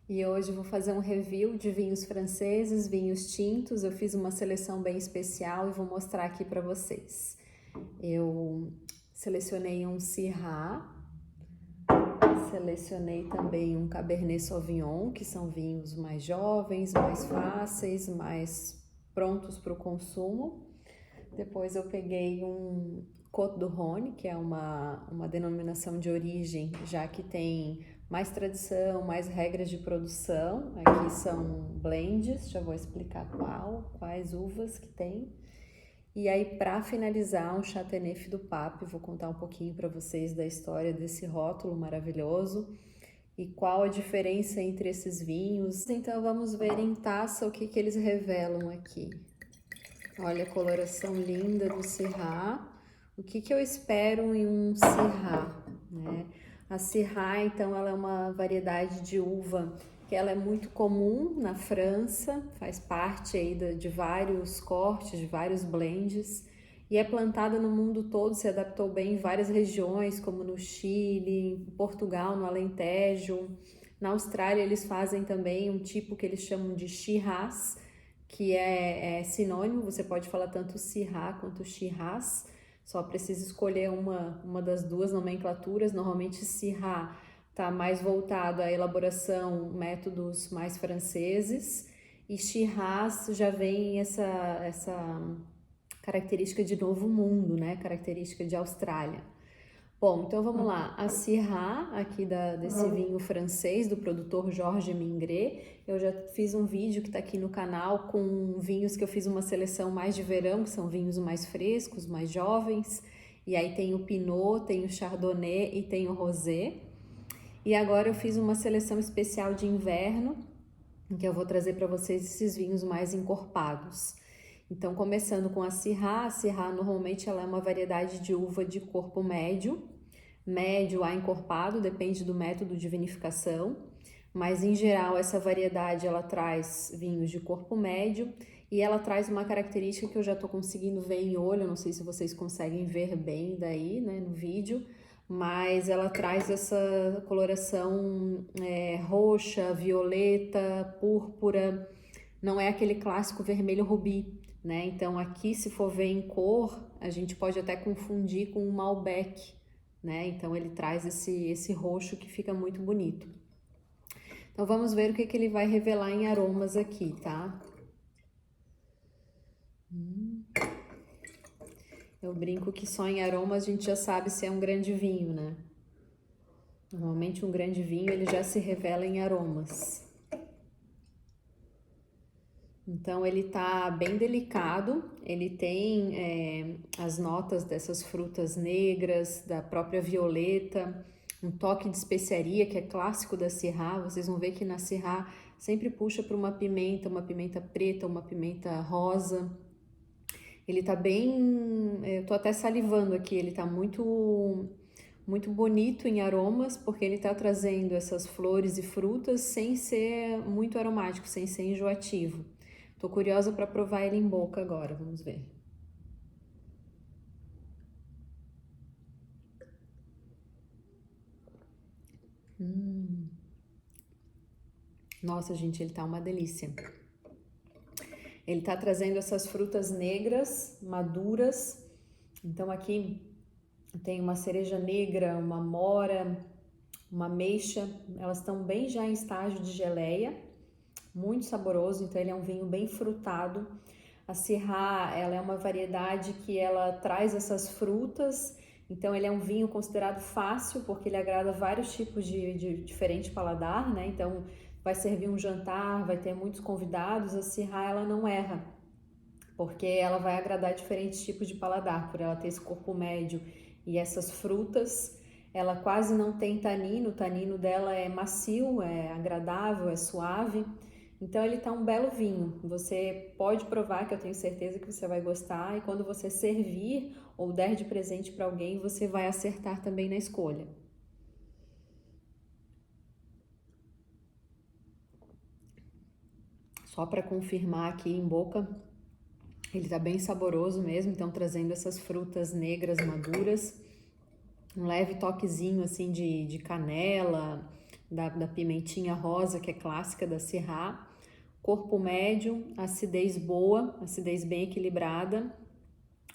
E hoje eu vou fazer um review de vinhos franceses, vinhos tintos. Eu fiz uma seleção bem especial e vou mostrar aqui para vocês. Eu selecionei um Syrah, selecionei também um Cabernet Sauvignon, que são vinhos mais jovens, mais fáceis, mais prontos para o consumo. Depois eu peguei um Côte du Rhône, que é uma denominação de origem, já que tem mais tradição, mais regras de produção. Aqui são blends, já vou explicar quais uvas que tem. E aí, para finalizar, um Châteauneuf du Pape, vou contar um pouquinho para vocês da história desse rótulo maravilhoso e qual a diferença entre esses vinhos. Então vamos ver em taça o que eles revelam aqui. Olha a coloração linda do Syrah. O que eu espero em um Syrah, né? A Syrah, então, ela é uma variedade de uva que ela é muito comum na França, faz parte aí de vários cortes, de vários blends, e é plantada no mundo todo, se adaptou bem em várias regiões, como no Chile, em Portugal, no Alentejo. Na Austrália, eles fazem também um tipo que eles chamam de Shiraz, que é sinônimo, você pode falar tanto Syrah quanto Shiraz, só precisa escolher uma das duas nomenclaturas. Normalmente Syrah está mais voltado à elaboração, métodos mais franceses, e Shiraz já vem essa característica de novo mundo, né? Característica de Austrália. Bom, então vamos lá. A Syrah, aqui desse vinho francês, do produtor Georges Mingret. Eu já fiz um vídeo que está aqui no canal com vinhos que eu fiz uma seleção mais de verão, que são vinhos mais frescos, mais jovens. E aí tem o Pinot, tem o Chardonnay e tem o Rosé. E agora eu fiz uma seleção especial de inverno, em que eu vou trazer para vocês esses vinhos mais encorpados. Então, começando com a Syrah normalmente ela é uma variedade de uva de corpo médio a encorpado, depende do método de vinificação, mas em geral essa variedade ela traz vinhos de corpo médio e ela traz uma característica que eu já estou conseguindo ver em olho, não sei se vocês conseguem ver bem daí, né, no vídeo, mas ela traz essa coloração roxa, violeta, púrpura, não é aquele clássico vermelho rubi, né? Então aqui, se for ver em cor, a gente pode até confundir com um Malbec, né? Então ele traz esse roxo que fica muito bonito. Então vamos ver o que ele vai revelar em aromas aqui, tá? Eu brinco que só em aromas a gente já sabe se é um grande vinho, né? Normalmente um grande vinho ele já se revela em aromas. Então ele tá bem delicado, ele tem as notas dessas frutas negras, da própria violeta, um toque de especiaria que é clássico da Syrah. Vocês vão ver que na Syrah sempre puxa para uma pimenta preta, uma pimenta rosa. Ele tá bem, eu tô até salivando aqui, ele tá muito bonito em aromas, porque ele tá trazendo essas flores e frutas sem ser muito aromático, sem ser enjoativo. Tô curiosa para provar ele em boca agora, vamos ver. Nossa, gente, ele tá uma delícia. Ele tá trazendo essas frutas negras, maduras. Então aqui tem uma cereja negra, uma mora, uma ameixa. Elas estão bem já em estágio de geleia, muito saboroso. Então ele é um vinho bem frutado. A Syrah, ela é uma variedade que ela traz essas frutas, então ele é um vinho considerado fácil, porque ele agrada vários tipos de diferente paladar, né? Então vai servir um jantar, vai ter muitos convidados, a Syrah ela não erra, porque ela vai agradar diferentes tipos de paladar, por ela ter esse corpo médio e essas frutas. Ela quase não tem tanino, o tanino dela é macio, é agradável, é suave. Então ele tá um belo vinho. Você pode provar, que eu tenho certeza que você vai gostar, e quando você servir ou der de presente para alguém, você vai acertar também na escolha. Só para confirmar aqui em boca, ele tá bem saboroso mesmo, então trazendo essas frutas negras maduras, um leve toquezinho assim de canela, da pimentinha rosa, que é clássica da Syrah. Corpo médio, acidez boa, acidez bem equilibrada,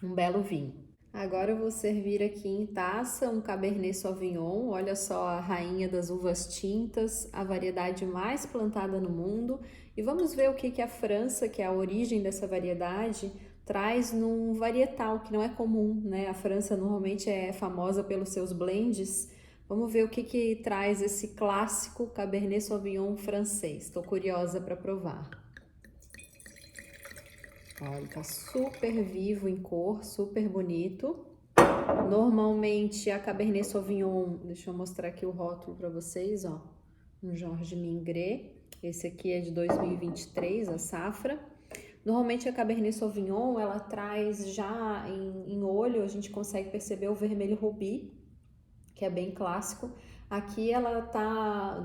um belo vinho. Agora eu vou servir aqui em taça um Cabernet Sauvignon, olha só a rainha das uvas tintas, a variedade mais plantada no mundo. E vamos ver o que a França, que é a origem dessa variedade, traz num varietal, que não é comum, né? A França normalmente é famosa pelos seus blends. Vamos ver o que traz esse clássico Cabernet Sauvignon francês. Estou curiosa para provar. Olha, tá super vivo em cor, super bonito. Normalmente a Cabernet Sauvignon, deixa eu mostrar aqui o rótulo para vocês, ó. Um Georges Mingret. Esse aqui é de 2023, a safra. Normalmente a Cabernet Sauvignon, ela traz já em olho, a gente consegue perceber o vermelho rubi, que é bem clássico. Aqui ela tá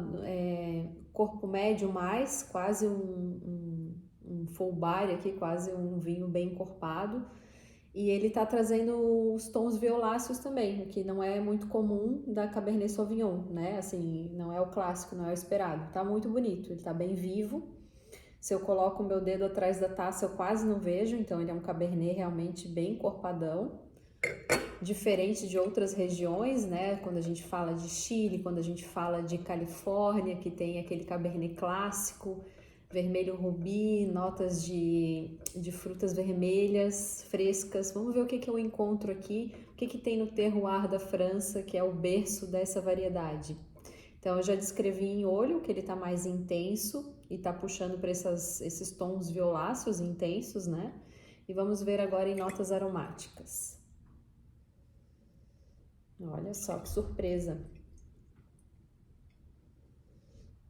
corpo médio mais, quase um full body aqui, quase um vinho bem encorpado. E ele tá trazendo os tons violáceos também, o que não é muito comum da Cabernet Sauvignon, né? Assim, não é o clássico, não é o esperado. Tá muito bonito, ele tá bem vivo. Se eu coloco o meu dedo atrás da taça, eu quase não vejo, então ele é um Cabernet realmente bem encorpadão. Diferente de outras regiões, né? Quando a gente fala de Chile, quando a gente fala de Califórnia, que tem aquele Cabernet clássico, vermelho rubi, notas de frutas vermelhas, frescas. Vamos ver o que eu encontro aqui, o que tem no terroir da França, que é o berço dessa variedade. Então, eu já descrevi em olho que ele está mais intenso e está puxando para esses tons violáceos intensos, né? E vamos ver agora em notas aromáticas. Olha só que surpresa.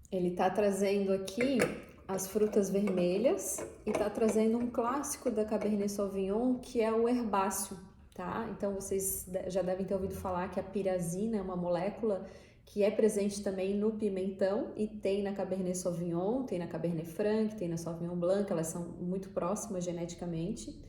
Ele está trazendo aqui as frutas vermelhas e está trazendo um clássico da Cabernet Sauvignon, que é o herbáceo, tá? Então vocês já devem ter ouvido falar que a pirazina é uma molécula que é presente também no pimentão e tem na Cabernet Sauvignon, tem na Cabernet Franc, tem na Sauvignon Blanc, elas são muito próximas geneticamente.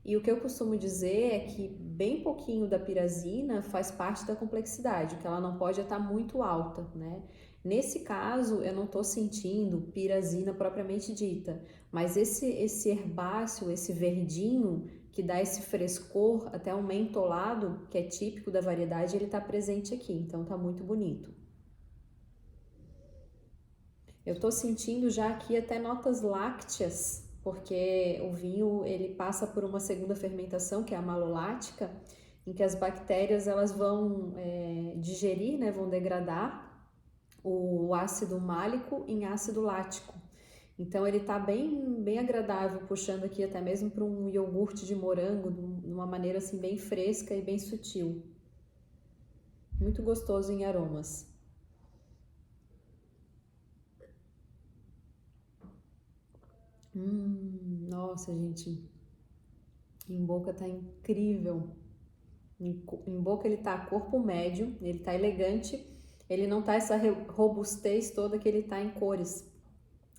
E o que eu costumo dizer é que bem pouquinho da pirazina faz parte da complexidade, que ela não pode estar muito alta, né? Nesse caso, eu não estou sentindo pirazina propriamente dita, mas esse herbáceo, esse verdinho, que dá esse frescor, até um mentolado, que é típico da variedade, ele está presente aqui, então tá muito bonito. Eu estou sentindo já aqui até notas lácteas, porque o vinho ele passa por uma segunda fermentação, que é a malolática, em que as bactérias elas vão digerir, né, vão degradar o ácido málico em ácido lático. Então ele tá bem agradável, puxando aqui até mesmo para um iogurte de morango, de uma maneira assim bem fresca e bem sutil. Muito gostoso em aromas. Nossa, gente, em boca tá incrível. Em boca ele tá corpo médio, ele tá elegante, ele não tá essa robustez toda que ele tá em cores,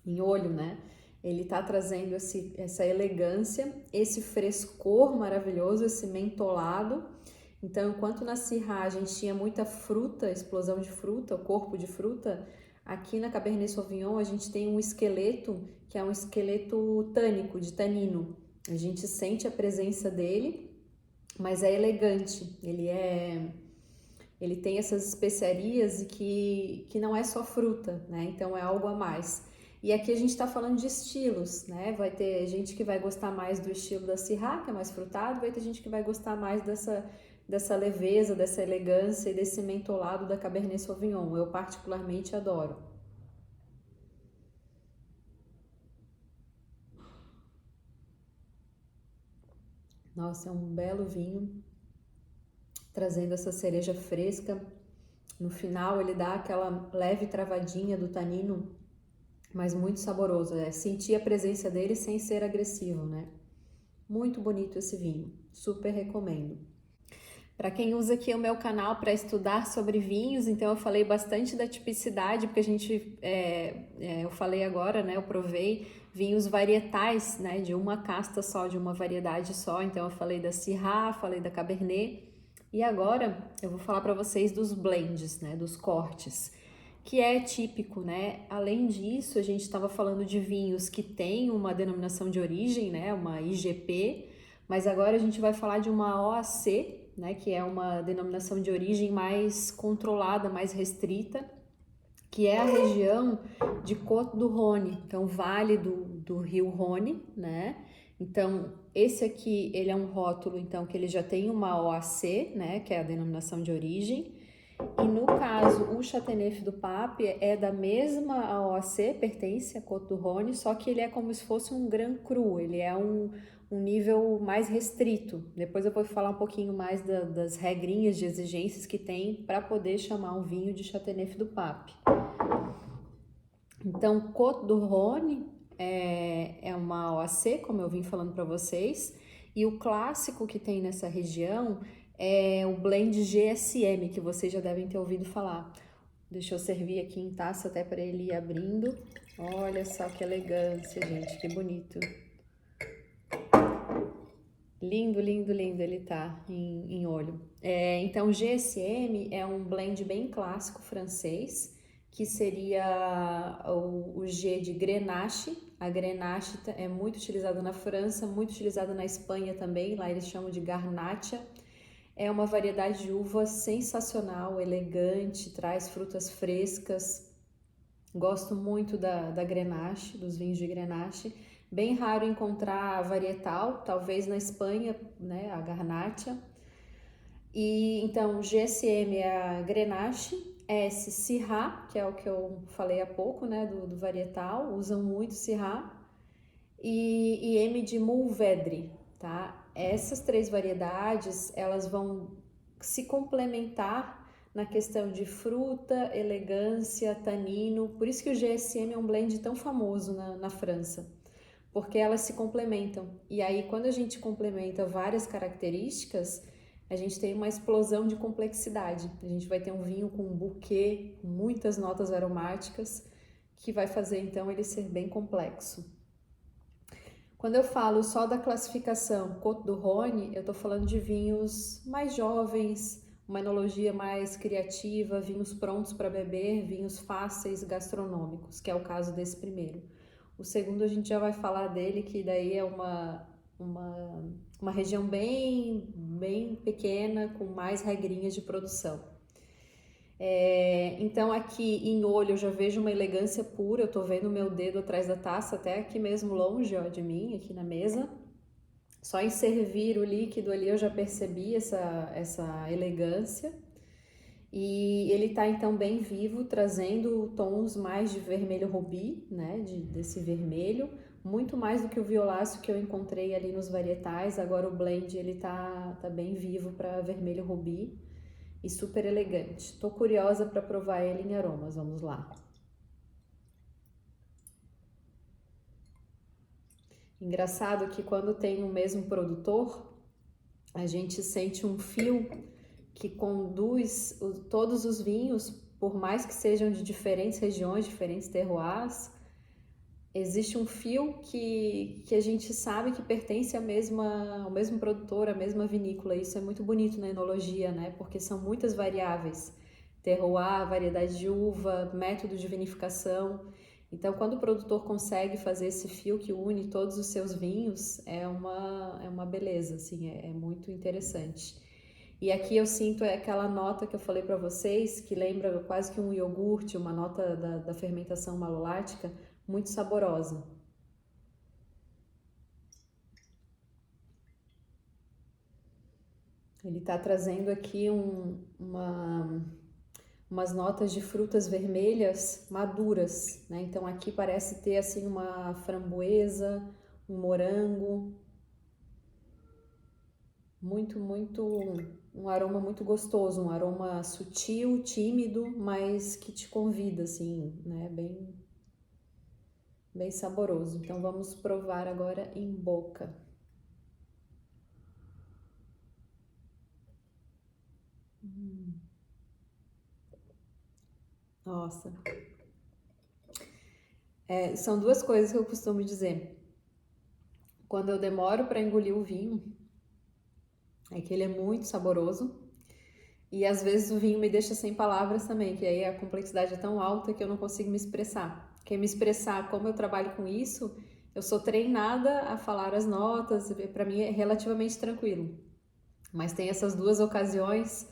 em olho, né? Ele tá trazendo essa elegância, esse frescor maravilhoso, esse mentolado. Então, enquanto na Syrah a gente tinha muita fruta, explosão de fruta, o corpo de fruta, aqui na Cabernet Sauvignon a gente tem um esqueleto que é um esqueleto tânico, de tanino. A gente sente a presença dele, mas é elegante. Ele tem essas especiarias e que não é só fruta, né? Então é algo a mais. E aqui a gente está falando de estilos, né? Vai ter gente que vai gostar mais do estilo da Syrah, que é mais frutado, vai ter gente que vai gostar mais dessa leveza, dessa elegância e desse mentolado da Cabernet Sauvignon. Eu particularmente adoro. Nossa, é um belo vinho, trazendo essa cereja fresca. No final ele dá aquela leve travadinha do tanino, mas muito saboroso. Sentir a presença dele sem ser agressivo, né? Muito bonito esse vinho, super recomendo. Para quem usa aqui o meu canal para estudar sobre vinhos, então eu falei bastante da tipicidade, porque eu falei agora, né? Eu provei vinhos varietais, né? De uma casta só, de uma variedade só. Então eu falei da Syrah, falei da Cabernet. E agora eu vou falar para vocês dos blends, né? Dos cortes. que é típico, né? Além disso, a gente estava falando de vinhos que têm uma denominação de origem, né? Uma IGP, mas agora a gente vai falar de uma OAC, né? Que é uma denominação de origem mais controlada, mais restrita, que é a região de Côte du Rhône, então Vale do Rio Rhône, né? Então, esse aqui, ele é um rótulo, então, que ele já tem uma OAC, né? Que é a denominação de origem. E no caso, o Châteauneuf du Pape é da mesma OAC, pertence a Côte du Rhône, só que ele é como se fosse um Grand Cru, ele é um nível mais restrito. Depois eu vou falar um pouquinho mais das regrinhas de exigências que tem para poder chamar um vinho de Châteauneuf du Pape. Então, Côte du Rhône é uma OAC, como eu vim falando para vocês, e o clássico que tem nessa região é o blend GSM, que vocês já devem ter ouvido falar. Deixa eu servir aqui em taça até para ele ir abrindo. Olha só que elegância, gente, que bonito. Lindo, lindo, lindo ele tá em olho. Então, GSM é um blend bem clássico francês, que seria o G de Grenache. A Grenache é muito utilizada na França, muito utilizada na Espanha também, lá eles chamam de Garnacha. É uma variedade de uva sensacional, elegante, traz frutas frescas. Gosto muito da Grenache, dos vinhos de Grenache. Bem raro encontrar a varietal, talvez na Espanha, né, a Garnacha. E então, GSM é a Grenache, S Syrah, que é o que eu falei há pouco, né, do varietal, usam muito Syrah, e M de Mourvèdre, tá? Essas três variedades, elas vão se complementar na questão de fruta, elegância, tanino, por isso que o GSM é um blend tão famoso na França, porque elas se complementam. E aí, quando a gente complementa várias características, a gente tem uma explosão de complexidade. A gente vai ter um vinho com um buquê, com muitas notas aromáticas, que vai fazer então ele ser bem complexo. Quando eu falo só da classificação Côte du Rhône, eu estou falando de vinhos mais jovens, uma enologia mais criativa, vinhos prontos para beber, vinhos fáceis gastronômicos, que é o caso desse primeiro. O segundo a gente já vai falar dele, que daí é uma região bem pequena, com mais regrinhas de produção. Então aqui em olho eu já vejo uma elegância pura, eu tô vendo o meu dedo atrás da taça, até aqui mesmo longe, ó, de mim, aqui na mesa. Só em servir o líquido ali eu já percebi essa elegância. E ele tá então bem vivo, trazendo tons mais de vermelho rubi, né, desse vermelho, muito mais do que o violáceo que eu encontrei ali nos varietais. Agora o blend ele tá bem vivo para vermelho rubi e super elegante. Tô curiosa para provar ele em aromas, vamos lá. Engraçado que quando tem o mesmo produtor, a gente sente um fio que conduz todos os vinhos, por mais que sejam de diferentes regiões, diferentes terroirs, existe um fio que a gente sabe que pertence ao mesmo produtor, à mesma vinícola. Isso é muito bonito na enologia, né? Porque são muitas variáveis. Terroir, variedade de uva, método de vinificação. Então, quando o produtor consegue fazer esse fio que une todos os seus vinhos, é uma beleza, assim, é muito interessante. E aqui eu sinto aquela nota que eu falei para vocês, que lembra quase que um iogurte, uma nota da fermentação malolática, muito saborosa. Ele está trazendo aqui umas notas de frutas vermelhas maduras, né? Então aqui parece ter assim uma framboesa, um morango, um aroma muito gostoso, um aroma sutil, tímido, mas que te convida assim, né? Bem saboroso. Então vamos provar agora em boca. Nossa. São duas coisas que eu costumo dizer. Quando eu demoro para engolir o vinho, é que ele é muito saboroso. E às vezes o vinho me deixa sem palavras também, que aí a complexidade é tão alta que eu não consigo me expressar. Porque me expressar, como eu trabalho com isso, eu sou treinada a falar as notas, para mim é relativamente tranquilo. Mas tem essas duas ocasiões,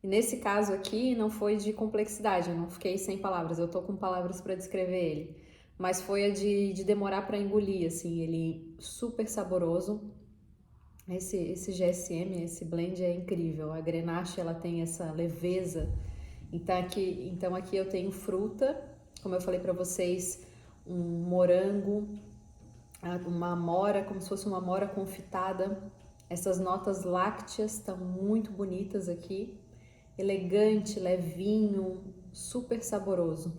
e nesse caso aqui não foi de complexidade, eu não fiquei sem palavras, eu tô com palavras para descrever ele. Mas foi a de demorar para engolir, assim, ele super saboroso. Esse GSM, esse blend é incrível. A Grenache, ela tem essa leveza. Então aqui eu tenho fruta, como eu falei para vocês, um morango, uma amora, como se fosse uma amora confitada. Essas notas lácteas estão muito bonitas aqui. Elegante, levinho, super saboroso.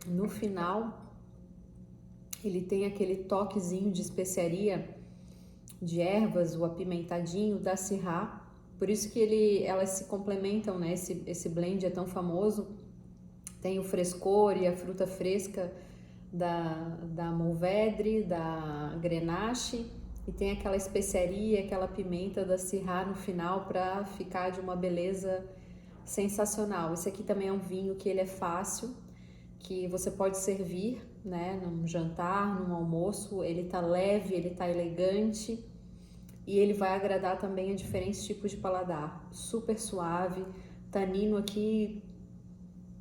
No final, ele tem aquele toquezinho de especiaria, de ervas, o apimentadinho da Syrah. Por isso que elas se complementam, né? Esse blend é tão famoso. Tem o frescor e a fruta fresca da Mourvèdre, da Grenache, e tem aquela especiaria, aquela pimenta da Syrah no final para ficar de uma beleza sensacional. Esse aqui também é um vinho que ele é fácil, que você pode servir, né, num jantar, num almoço. Ele tá leve, ele tá elegante e ele vai agradar também a diferentes tipos de paladar. Super suave, tanino aqui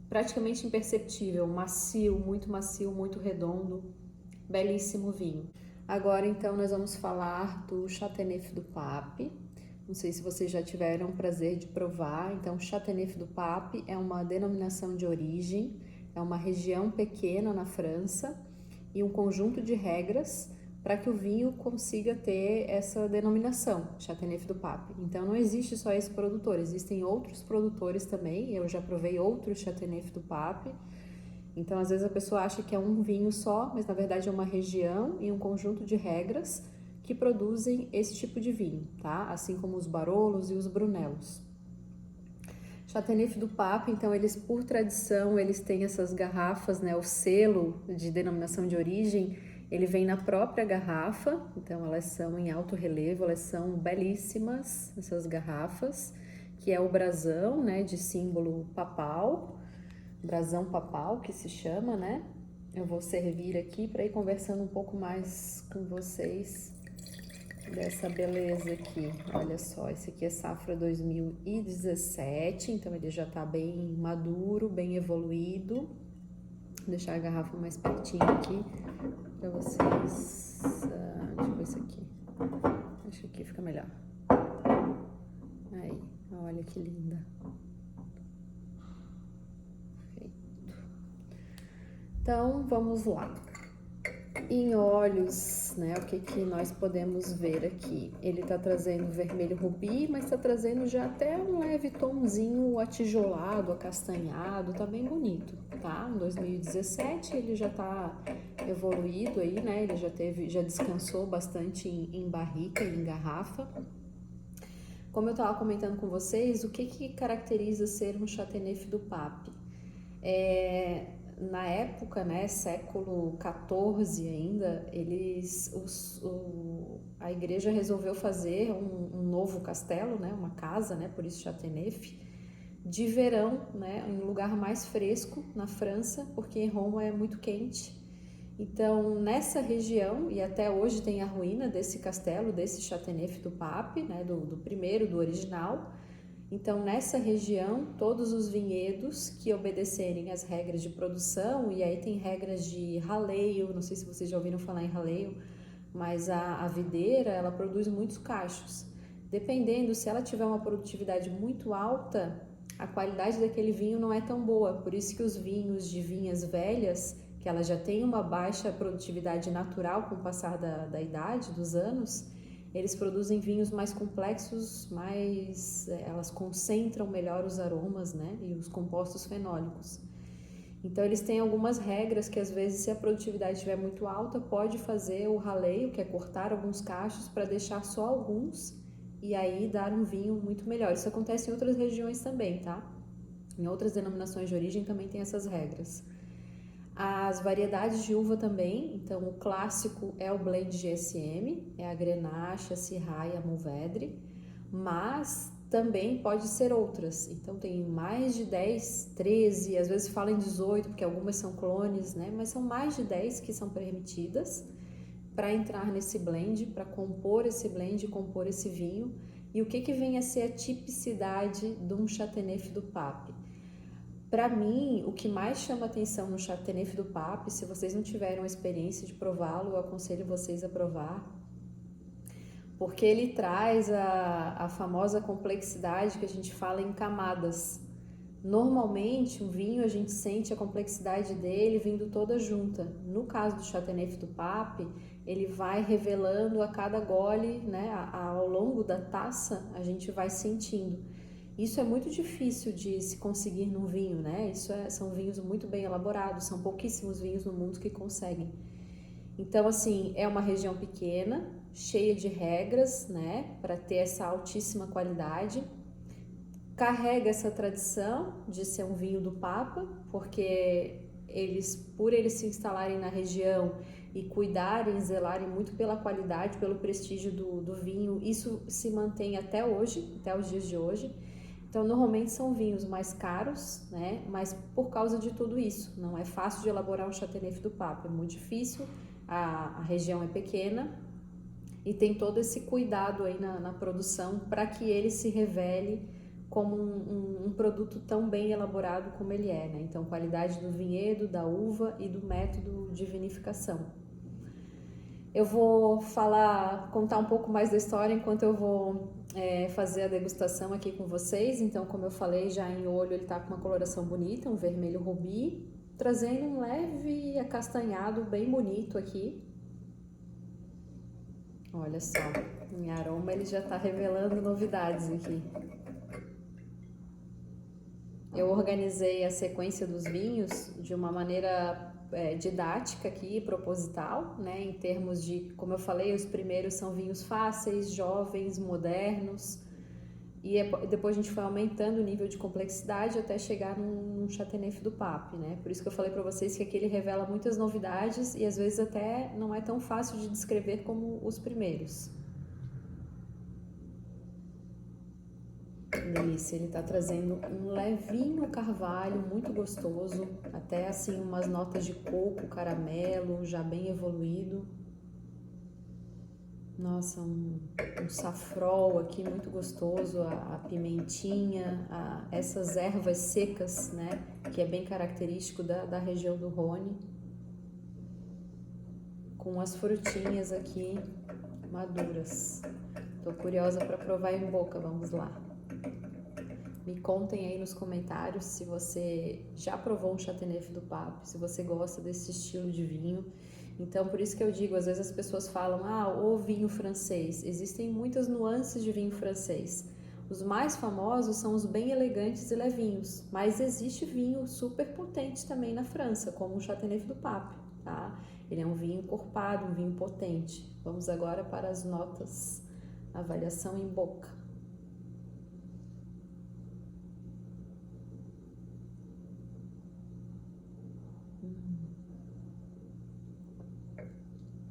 praticamente imperceptível, macio, muito redondo, belíssimo vinho. Agora então nós vamos falar do Châteauneuf du Pape. Não sei se vocês já tiveram o prazer de provar. Então, Châteauneuf du Pape é uma denominação de origem, é uma região pequena na França e um conjunto de regras para que o vinho consiga ter essa denominação, Châteauneuf du Pape. Então, não existe só esse produtor, existem outros produtores também. Eu já provei outros Châteauneuf du Pape. Então, às vezes a pessoa acha que é um vinho só, mas na verdade é uma região e um conjunto de regras que produzem esse tipo de vinho, tá? Assim como os Barolos e os Brunelos. Châteauneuf du Pape, então, eles por tradição, eles têm essas garrafas, né? O selo de denominação de origem, ele vem na própria garrafa, então elas são em alto relevo, elas são belíssimas, essas garrafas, que é o brasão, né? De símbolo papal, brasão papal que se chama, né? Eu vou servir aqui para ir conversando um pouco mais com vocês dessa beleza aqui. Olha só, esse aqui é safra 2017, então ele já tá bem maduro, bem evoluído. Vou deixar a garrafa mais pertinho aqui para vocês. Deixa eu ver esse aqui. Acho que aqui fica melhor. Aí, olha que linda. Então, vamos lá. Em olhos, né, o que nós podemos ver aqui? Ele tá trazendo vermelho rubi, mas tá trazendo já até um leve tomzinho atijolado, acastanhado, tá bem bonito, tá? Em 2017 ele já tá evoluído aí, né, ele já descansou bastante em barrica e em garrafa. Como eu tava comentando com vocês, o que caracteriza ser um Châteauneuf du Pape? Na época, né, século XIV ainda, a igreja resolveu fazer um novo castelo, né, uma casa, né, por isso Châteauneuf, de verão, né, em um lugar mais fresco na França, porque em Roma é muito quente. Então, nessa região, e até hoje tem a ruína desse castelo, desse Châteauneuf du Pape, né, do primeiro, do original. Então, nessa região, todos os vinhedos que obedecerem às regras de produção, e aí tem regras de raleio, não sei se vocês já ouviram falar em raleio, mas a videira, ela produz muitos cachos. Dependendo, se ela tiver uma produtividade muito alta, a qualidade daquele vinho não é tão boa. Por isso que os vinhos de vinhas velhas, que elas já têm uma baixa produtividade natural com o passar da idade, dos anos, eles produzem vinhos mais complexos, elas concentram melhor os aromas, né, e os compostos fenólicos. Então eles têm algumas regras que às vezes, se a produtividade estiver muito alta, pode fazer o raleio, que é cortar alguns cachos para deixar só alguns e aí dar um vinho muito melhor. Isso acontece em outras regiões também, tá? Em outras denominações de origem também tem essas regras. As variedades de uva também, então o clássico é o blend GSM, é a Grenache, a Syrah e a Mourvèdre, mas também pode ser outras. Então tem mais de 10, 13, às vezes falam em 18, porque algumas são clones, né? Mas são mais de 10 que são permitidas para entrar nesse blend, para compor esse blend, compor esse vinho. E o que vem a ser a tipicidade de um Chateauneuf du Pape? Para mim, o que mais chama atenção no Chateauneuf du Pape, se vocês não tiveram a experiência de prová-lo, eu aconselho vocês a provar, porque ele traz a famosa complexidade que a gente fala em camadas. Normalmente, um vinho a gente sente a complexidade dele vindo toda junta. No caso do Chateauneuf du Pape, ele vai revelando a cada gole, né, ao longo da taça, a gente vai sentindo. Isso é muito difícil de se conseguir num vinho, né? São vinhos muito bem elaborados, são pouquíssimos vinhos no mundo que conseguem. Então, assim, é uma região pequena, cheia de regras, né, para ter essa altíssima qualidade. Carrega essa tradição de ser um vinho do Papa, porque por eles se instalarem na região e cuidarem, zelarem muito pela qualidade, pelo prestígio do vinho, isso se mantém até hoje, até os dias de hoje. Então, normalmente são vinhos mais caros, né? Mas por causa de tudo isso, não é fácil de elaborar um Chateauneuf du Pape, é muito difícil, a região é pequena e tem todo esse cuidado aí na produção para que ele se revele como um produto tão bem elaborado como ele é, né? Então, qualidade do vinhedo, da uva e do método de vinificação. Eu vou contar um pouco mais da história enquanto eu vou fazer a degustação aqui com vocês. Então, como eu falei, já em olho ele tá com uma coloração bonita, um vermelho rubi, trazendo um leve acastanhado bem bonito aqui. Olha só, em aroma ele já tá revelando novidades aqui. Eu organizei a sequência dos vinhos de uma maneira didática aqui, proposital, né? Em termos de, como eu falei, os primeiros são vinhos fáceis, jovens, modernos, e depois a gente foi aumentando o nível de complexidade até chegar num Chateauneuf du Pape, né? Por isso que eu falei para vocês que aqui ele revela muitas novidades e às vezes até não é tão fácil de descrever como os primeiros. Delícia, ele tá trazendo um levinho carvalho, muito gostoso, até assim umas notas de coco, caramelo, já bem evoluído. Nossa, um safrol aqui muito gostoso, a pimentinha, essas ervas secas, né, que é bem característico da região do Rhône. Com as frutinhas aqui maduras. Tô curiosa para provar em boca, vamos lá. Me contem aí nos comentários se você já provou um Chateauneuf du Pape, se você gosta desse estilo de vinho. Então, por isso que eu digo, às vezes as pessoas falam, o vinho francês. Existem muitas nuances de vinho francês. Os mais famosos são os bem elegantes e levinhos, mas existe vinho super potente também na França, como o Chateauneuf du Pape, tá? Ele é um vinho encorpado, um vinho potente. Vamos agora para as notas, avaliação em boca.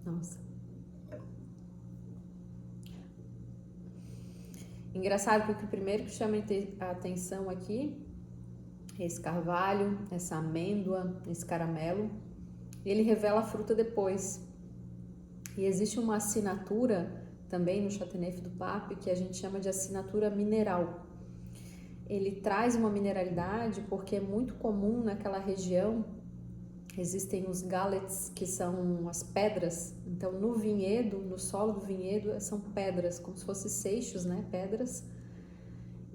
Nossa. Engraçado porque o primeiro que chama a atenção aqui é esse carvalho, essa amêndoa, esse caramelo. Ele revela a fruta depois. E existe uma assinatura também no Chateauneuf du Pape que a gente chama de assinatura mineral. Ele traz uma mineralidade porque é muito comum naquela região. Existem os galets, que são as pedras. Então, no vinhedo, no solo do vinhedo, são pedras, como se fossem seixos, né? Pedras.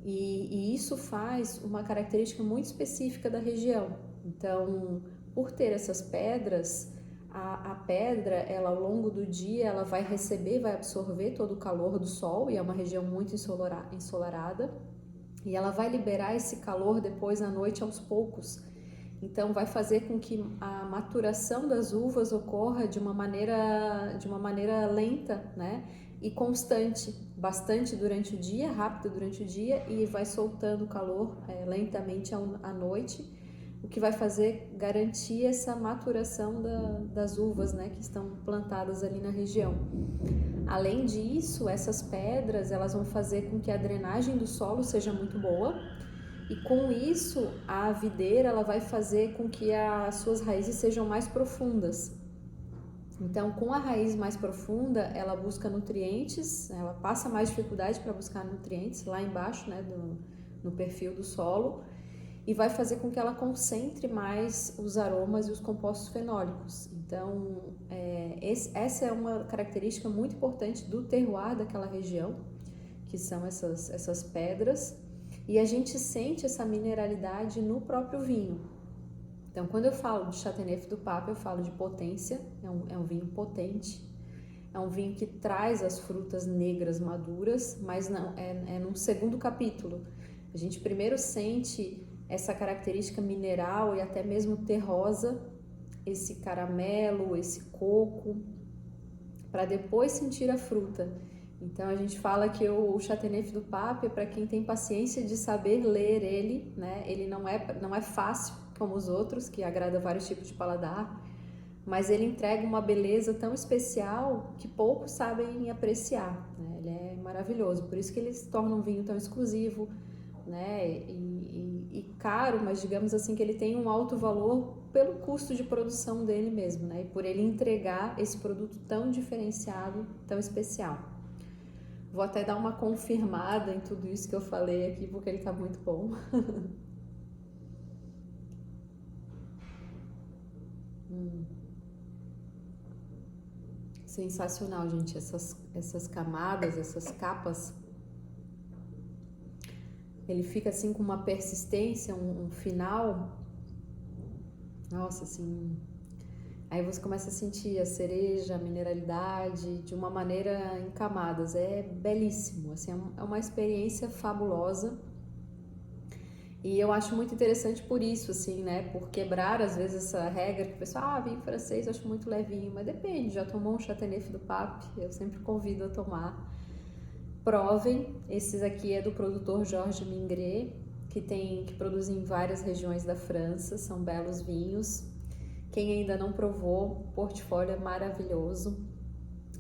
E isso faz uma característica muito específica da região. Então, por ter essas pedras, a pedra, ela ao longo do dia, ela vai absorver todo o calor do sol, e é uma região muito ensolarada, e ela vai liberar esse calor depois à noite aos poucos. Então, vai fazer com que a maturação das uvas ocorra de uma maneira lenta, né? E constante, bastante durante o dia, rápido durante o dia, e vai soltando o calor lentamente à noite, o que vai fazer garantir essa maturação das uvas, né, que estão plantadas ali na região. Além disso, essas pedras elas vão fazer com que a drenagem do solo seja muito boa e com isso a videira ela vai fazer com que as suas raízes sejam mais profundas. Então, com a raiz mais profunda, ela busca nutrientes, ela passa mais dificuldade para buscar nutrientes lá embaixo, né, no perfil do solo, e vai fazer com que ela concentre mais os aromas e os compostos fenólicos. Então, essa é uma característica muito importante do terroir daquela região, que são essas pedras, e a gente sente essa mineralidade no próprio vinho. Então, quando eu falo de Châteauneuf du Pape, eu falo de potência, é um vinho potente, é um vinho que traz as frutas negras maduras, mas não é num segundo capítulo. A gente primeiro sente essa característica mineral e até mesmo terrosa, esse caramelo, esse coco, para depois sentir a fruta. Então a gente fala que o Châteauneuf du Pape é para quem tem paciência de saber ler ele, né? Ele não é fácil como os outros, que agrada vários tipos de paladar, mas ele entrega uma beleza tão especial que poucos sabem apreciar, né? Ele é maravilhoso, por isso que ele se torna um vinho tão exclusivo, né? E caro, mas digamos assim que ele tem um alto valor pelo custo de produção dele mesmo, né? E por ele entregar esse produto tão diferenciado, tão especial. Vou até dar uma confirmada em tudo isso que eu falei aqui, porque ele tá muito bom. Sensacional, gente, essas camadas, essas capas, ele fica assim com uma persistência, um final, nossa, assim, aí você começa a sentir a cereja, a mineralidade de uma maneira em camadas, é belíssimo, assim, é uma experiência fabulosa. E eu acho muito interessante por isso, assim, né? Por quebrar, às vezes, essa regra que o pessoal, vinho francês eu acho muito levinho, mas depende, já tomou um Châteauneuf du Pape? Eu sempre convido a tomar. Provem, esses aqui é do produtor Georges Mingret, que produz em várias regiões da França, são belos vinhos. Quem ainda não provou, o portfólio é maravilhoso.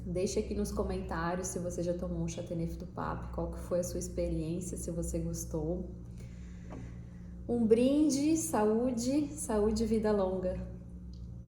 Deixe aqui nos comentários se você já tomou um Châteauneuf du Pape, qual que foi a sua experiência, se você gostou. Um brinde, saúde, saúde e vida longa.